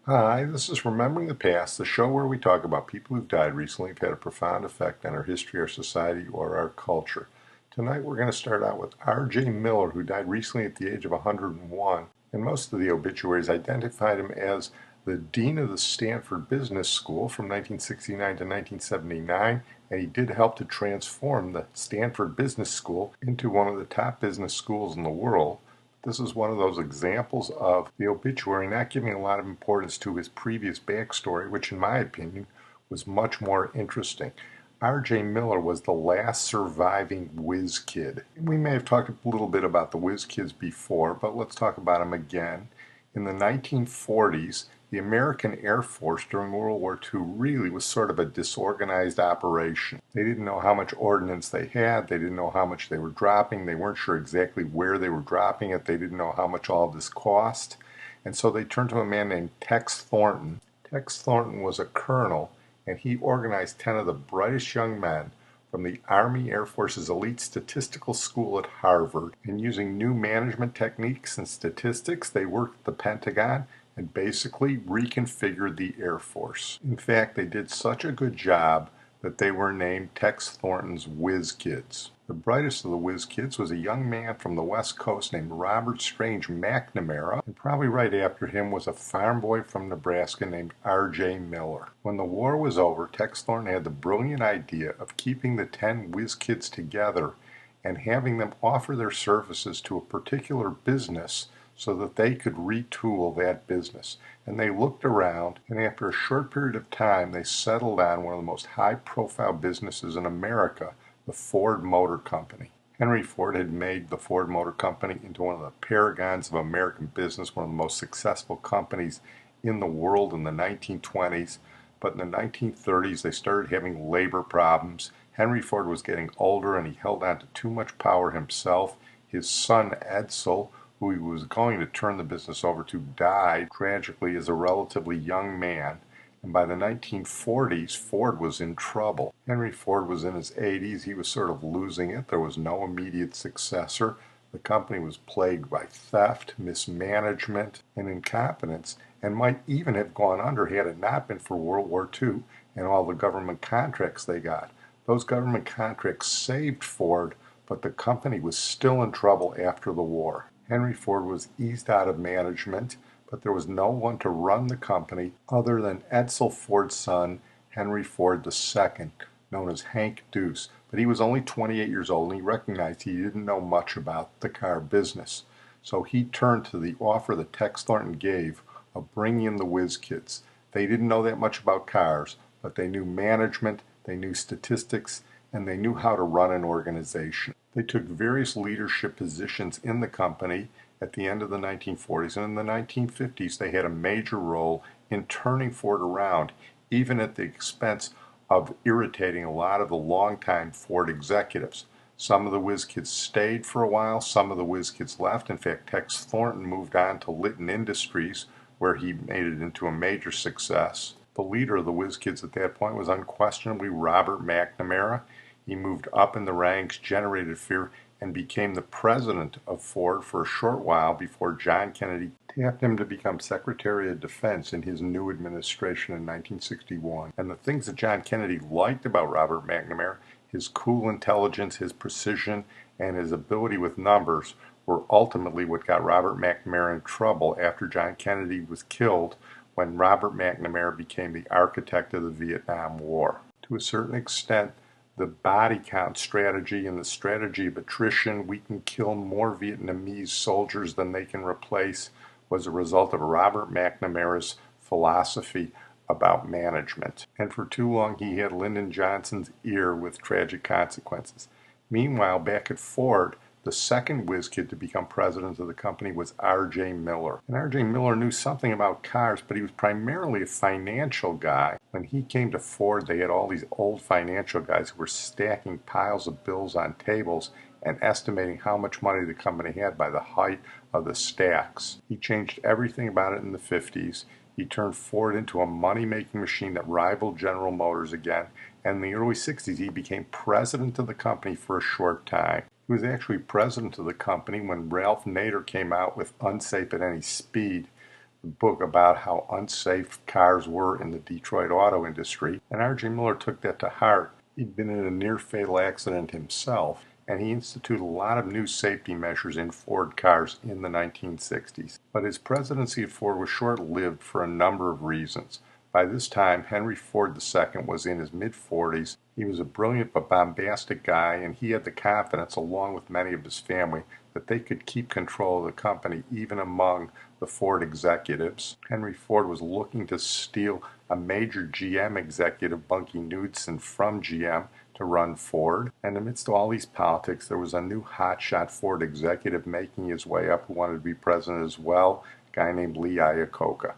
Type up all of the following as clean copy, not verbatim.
Hi, this is Remembering the Past, the show where we talk about people who've died recently, who've had a profound effect on our history, our society, or our culture. Tonight we're going to start out with Arjay Miller, who died recently at the age of 101, and most of the obituaries identified him as the dean of the Stanford Business School from 1969 to 1979, and he did help to transform the Stanford Business School into one of the top business schools in the world. This is one of those examples of the obituary not giving a lot of importance to his previous backstory, which in my opinion was much more interesting. Arjay Miller was the last surviving Whiz Kid. We may have talked a little bit about the Whiz Kids before, but let's talk about them again. In the 1940s, the American Air Force during World War II really was sort of a disorganized operation. They didn't know how much ordnance they had. They didn't know how much they were dropping. They weren't sure exactly where they were dropping it. They didn't know how much all of this cost. And so they turned to a man named Tex Thornton. Tex Thornton was a colonel, and he organized 10 of the brightest young men from the Army Air Force's elite statistical school at Harvard. And using new management techniques and statistics, they worked at the Pentagon and basically reconfigured the Air Force. In fact, they did such a good job that they were named Tex Thornton's Whiz Kids. The brightest of the Whiz Kids was a young man from the West Coast named Robert Strange McNamara, and probably right after him was a farm boy from Nebraska named Arjay Miller. When the war was over, Tex Thornton had the brilliant idea of keeping the 10 Whiz Kids together and having them offer their services to a particular business so that they could retool that business. And they looked around, and after a short period of time, they settled on one of the most high-profile businesses in America, the Ford Motor Company. Henry Ford had made the Ford Motor Company into one of the paragons of American business, one of the most successful companies in the world in the 1920s. But in the 1930s, they started having labor problems. Henry Ford was getting older, and he held on to too much power himself. His son, Edsel, who he was going to turn the business over to, died tragically as a relatively young man. And by the 1940s, Ford was in trouble. Henry Ford was in his 80s. He was sort of losing it. There was no immediate successor. The company was plagued by theft, mismanagement, and incompetence, and might even have gone under had it not been for World War II and all the government contracts they got. Those government contracts saved Ford, but the company was still in trouble after the war. Henry Ford was eased out of management, but there was no one to run the company other than Edsel Ford's son, Henry Ford II, known as Hank Deuce. But he was only 28 years old, and he recognized he didn't know much about the car business. So he turned to the offer that Tex Thornton gave of bringing in the Whiz Kids. They didn't know that much about cars, but they knew management, they knew statistics, and they knew how to run an organization. They took various leadership positions in the company at the end of the 1940s, and in the 1950s they had a major role in turning Ford around, even at the expense of irritating a lot of the longtime Ford executives. Some of the Whiz Kids stayed for a while, some of the Whiz Kids left. In fact, Tex Thornton moved on to Litton Industries, where he made it into a major success. The leader of the Whiz Kids at that point was unquestionably Robert McNamara. He moved up in the ranks, generated fear, and became the president of Ford for a short while before John Kennedy tapped him to become Secretary of Defense in his new administration in 1961. And the things that John Kennedy liked about Robert McNamara, his cool intelligence, his precision, and his ability with numbers, were ultimately what got Robert McNamara in trouble after John Kennedy was killed, when Robert McNamara became the architect of the Vietnam War. To a certain extent, the body count strategy and the strategy of attrition, we can kill more Vietnamese soldiers than they can replace, was a result of Robert McNamara's philosophy about management. And for too long he had Lyndon Johnson's ear with tragic consequences. Meanwhile, back at Ford, the second Whiz Kid to become president of the company was Arjay Miller. And Arjay Miller knew something about cars, but he was primarily a financial guy. When he came to Ford, they had all these old financial guys who were stacking piles of bills on tables and estimating how much money the company had by the height of the stacks. He changed everything about it in the 50s. He turned Ford into a money-making machine that rivaled General Motors again. And in the early 60s, he became president of the company for a short time. He was actually president of the company when Ralph Nader came out with Unsafe at Any Speed. book about how unsafe cars were in the Detroit auto industry, and Arjay Miller took that to heart. He'd been in a near-fatal accident himself, and he instituted a lot of new safety measures in Ford cars in the 1960s. But his presidency at Ford was short-lived for a number of reasons. By this time, Henry Ford II was in his mid-40s. He was a brilliant but bombastic guy, and he had the confidence, along with many of his family, that they could keep control of the company even among the Ford executives. Henry Ford was looking to steal a major GM executive, Bunky Knudsen, from GM to run Ford. And amidst all these politics, there was a new hotshot Ford executive making his way up who wanted to be president as well, a guy named Lee Iacocca.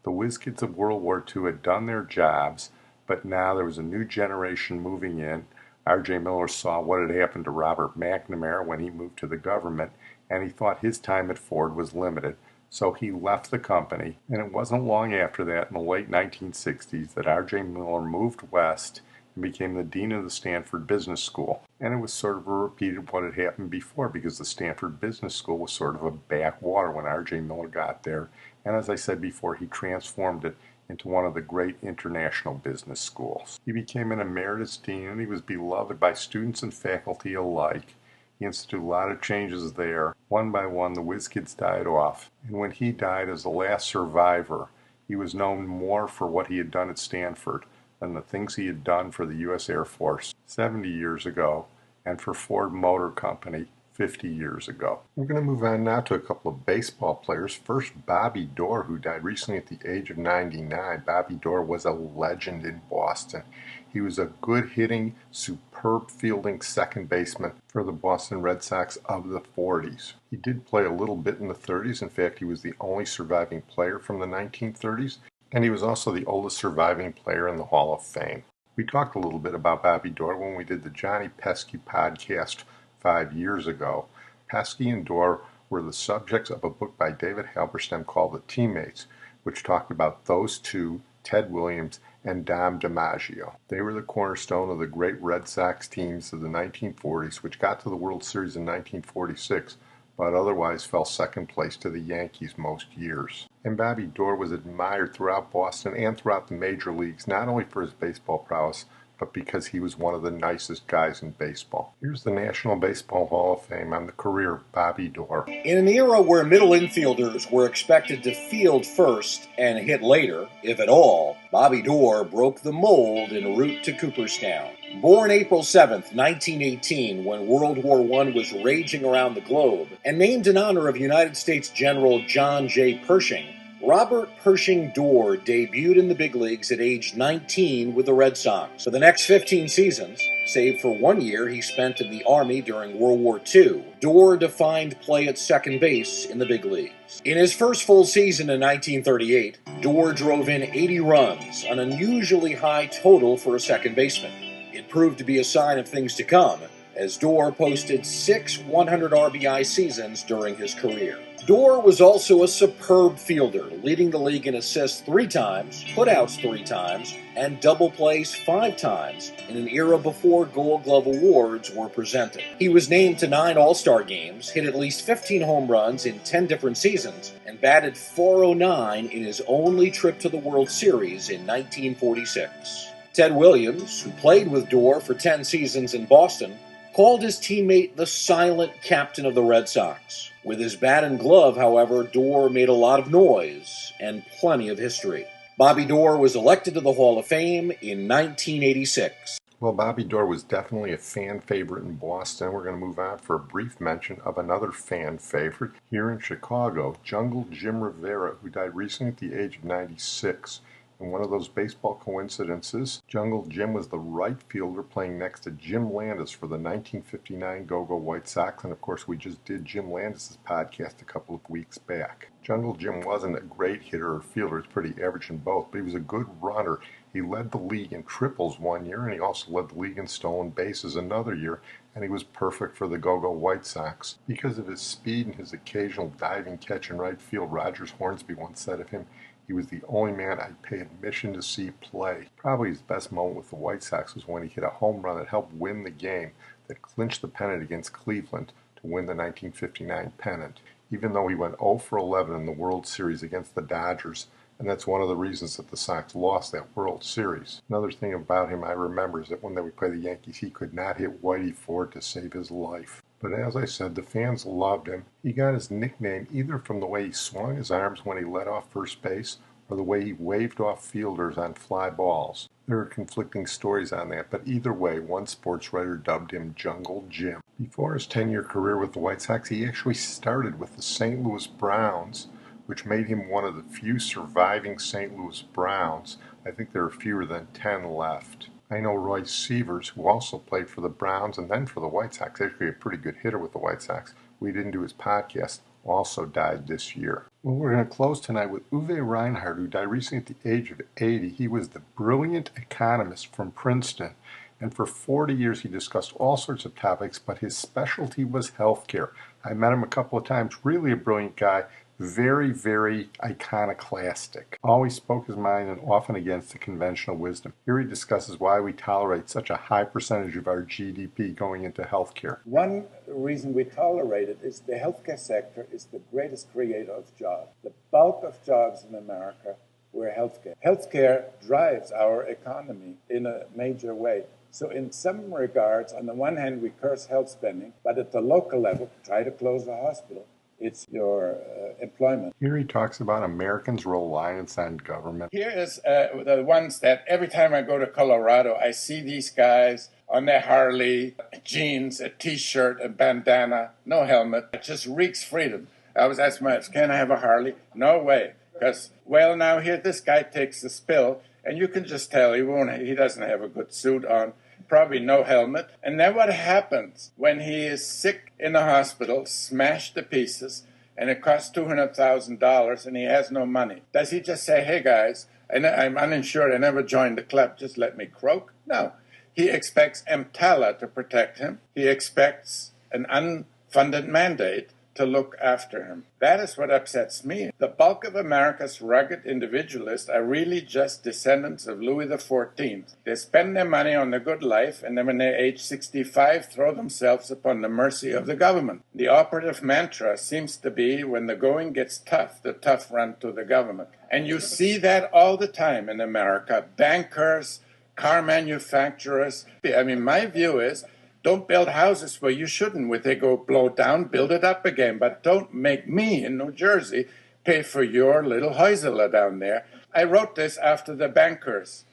The Whiz Kids of World War II had done their jobs, but now there was a new generation moving in. Arjay Miller saw what had happened to Robert McNamara when he moved to the government, and he thought his time at Ford was limited. So he left the company, and it wasn't long after that, in the late 1960s, that Arjay Miller moved west and became the dean of the Stanford Business School. And it was sort of a repeat of what had happened before, because the Stanford Business School was sort of a backwater when Arjay Miller got there. And as I said before, he transformed it into one of the great international business schools. He became an emeritus dean, and he was beloved by students and faculty alike. He instituted a lot of changes there. One by one, the Whiz Kids died off. And when he died as the last survivor, he was known more for what he had done at Stanford than the things he had done for the U.S. Air Force 70 years ago and for Ford Motor Company 50 years ago. We're going to move on now to a couple of baseball players. First, Bobby Doerr, who died recently at the age of 99. Bobby Doerr was a legend in Boston. He was a good-hitting, superb fielding second baseman for the Boston Red Sox of the 40s. He did play a little bit in the 30s. In fact, he was the only surviving player from the 1930s, and he was also the oldest surviving player in the Hall of Fame. We talked a little bit about Bobby Doerr when we did the Johnny Pesky podcast 5 years ago. Pesky and Doerr were the subjects of a book by David Halberstam called The Teammates, which talked about those two, Ted Williams and Dom DiMaggio. They were the cornerstone of the great Red Sox teams of the 1940s, which got to the World Series in 1946, but otherwise fell second place to the Yankees most years. And Bobby Doerr was admired throughout Boston and throughout the major leagues, not only for his baseball prowess, but because he was one of the nicest guys in baseball. Here's the National Baseball Hall of Fame on the career of Bobby Doerr. In an era where middle infielders were expected to field first and hit later, if at all, Bobby Doerr broke the mold en route to Cooperstown. Born April 7, 1918, when World War I was raging around the globe, and named in honor of United States General John J. Pershing, Robert Pershing Doerr debuted in the big leagues at age 19 with the Red Sox. For the next 15 seasons, save for 1 year he spent in the Army during World War II, Doerr defined play at second base in the big leagues. In his first full season in 1938, Doerr drove in 80 runs, an unusually high total for a second baseman. It proved to be a sign of things to come, as Doerr posted 6 100 RBI seasons during his career. Doerr was also a superb fielder, leading the league in assists 3 times, putouts 3 times, and double plays 5 times in an era before Gold Glove awards were presented. He was named to 9 All-Star games, hit at least 15 home runs in 10 different seasons, and batted .409 in his only trip to the World Series in 1946. Ted Williams, who played with Doerr for 10 seasons in Boston, called his teammate the silent captain of the Red Sox. With his bat and glove, however, Doerr made a lot of noise and plenty of history. Bobby Doerr was elected to the Hall of Fame in 1986. Well, Bobby Doerr was definitely a fan favorite in Boston. We're going to move on for a brief mention of another fan favorite here in Chicago, Jungle Jim Rivera, who died recently at the age of 96. In one of those baseball coincidences, Jungle Jim was the right fielder playing next to Jim Landis for the 1959 Go-Go White Sox, and of course we just did Jim Landis' podcast a couple of weeks back. Jungle Jim wasn't a great hitter or fielder, he was pretty average in both, but he was a good runner. He led the league in triples 1 year, and he also led the league in stolen bases another year, and he was perfect for the Go-Go White Sox. Because of his speed and his occasional diving catch in right field, Rogers Hornsby once said of him, "He was the only man I'd pay admission to see play." Probably his best moment with the White Sox was when he hit a home run that helped win the game that clinched the pennant against Cleveland to win the 1959 pennant. even though he went 0 for 11 in the World Series against the Dodgers, and that's one of the reasons that the Sox lost that World Series. Another thing about him I remember is that when they would play the Yankees, he could not hit Whitey Ford to save his life. But as I said, the fans loved him. He got his nickname either from the way he swung his arms when he led off first base or the way he waved off fielders on fly balls. There are conflicting stories on that, but either way, one sports writer dubbed him Jungle Jim. Before his 10-year career with the White Sox, he actually started with the St. Louis Browns, which made him one of the few surviving St. Louis Browns. I think there are fewer than 10 left. I know Roy Sievers, who also played for the Browns and then for the White Sox, actually a pretty good hitter with the White Sox. We didn't do his podcast, also died this year. Well, we're going to close tonight with Uwe Reinhardt, who died recently at the age of 80. He was the brilliant economist from Princeton, and for 40 years he discussed all sorts of topics, but his specialty was healthcare. I met him a couple of times, really a brilliant guy. Very, very iconoclastic. Always spoke his mind and often against the conventional wisdom. Here he discusses why we tolerate such a high percentage of our GDP going into healthcare. One reason we tolerate it is the healthcare sector is the greatest creator of jobs. The bulk of jobs in America were healthcare. Healthcare drives our economy in a major way. So in some regards, on the one hand, we curse health spending, but at the local level, try to close a hospital. It's your employment. Here he talks about Americans' reliance on government. Here is the ones that every time I go to Colorado, I see these guys on their Harley, jeans, a T-shirt, a bandana, no helmet. It just reeks freedom. I was asking myself, can I have a Harley? No way. Because, well, now here this guy takes the spill, and you can just tell he doesn't have a good suit on. Probably no helmet. And then what happens when he is sick in the hospital, smashed to pieces, and it costs $200,000 and he has no money? Does he just say, hey guys, I'm uninsured, I never joined the club, just let me croak? No. He expects EMTALA to protect him. He expects an unfunded mandate to look after him. That is what upsets me. The bulk of America's rugged individualists are really just descendants of Louis XIV. They spend their money on the good life, and then when they're age 65, throw themselves upon the mercy of the government. The operative mantra seems to be, when the going gets tough, the tough run to the government. And you see that all the time in America. Bankers, car manufacturers. I mean, my view is, don't build houses where you shouldn't. When they go blow down, build it up again. But don't make me in New Jersey pay for your little Häusler down there. I wrote this after the bankers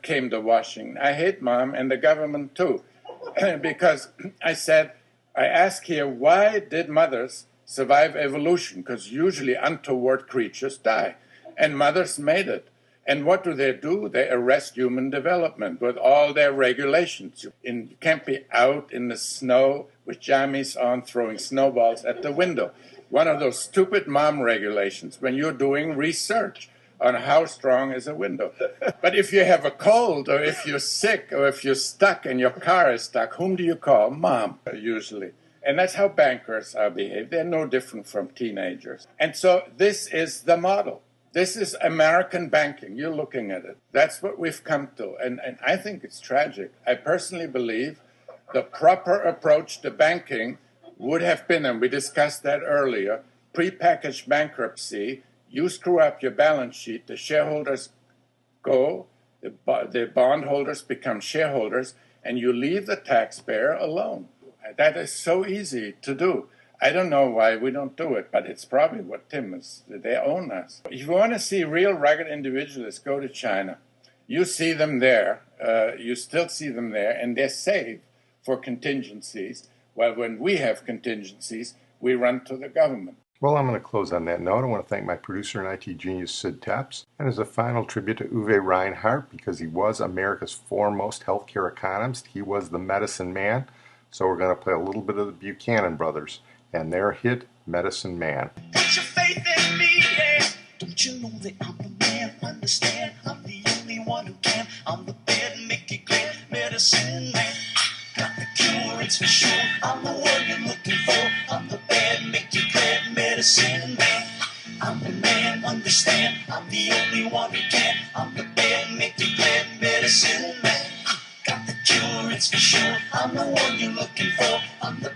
came to Washington. I hate Mom and the government too. Because I ask here, why did mothers survive evolution? Because usually untoward creatures die. And mothers made it. And what do? They arrest human development with all their regulations. You can't be out in the snow with jammies on throwing snowballs at the window. One of those stupid mom regulations when you're doing research on how strong is a window. But if you have a cold or if you're sick or if you're stuck and your car is stuck, whom do you call? Mom, usually. And that's how bankers are behaved. They're no different from teenagers. And so this is the model. This is American banking. You're looking at it. That's what we've come to. And I think it's tragic. I personally believe the proper approach to banking would have been, and we discussed that earlier, prepackaged bankruptcy. You screw up your balance sheet, the shareholders go, the bondholders become shareholders, and you leave the taxpayer alone. That is so easy to do. I don't know why we don't do it, but it's probably what Tim is. They own us. If you want to see real rugged individualists, go to China. You see them there. You still see them there, and they're saved for contingencies. While when we have contingencies, we run to the government. Well, I'm going to close on that note. I want to thank my producer and IT genius, Sid Tepps. And as a final tribute to Uwe Reinhardt, because he was America's foremost healthcare economist, he was the medicine man. So we're going to play a little bit of the Buchanan Brothers and their hit, Medicine Man. Put your faith in me, yeah. Don't you know that I'm the man? Understand, I'm the only one who can. I'm the bed, make you glad, medicine man. Got the cure, it's for sure. I'm the one you're looking for. I'm the bed, make you glad, medicine man. I'm the man, understand, I'm the only one who can. I'm the bed, make you glad, medicine man. Got the cure, it's for sure. I'm the one you're looking for. I'm the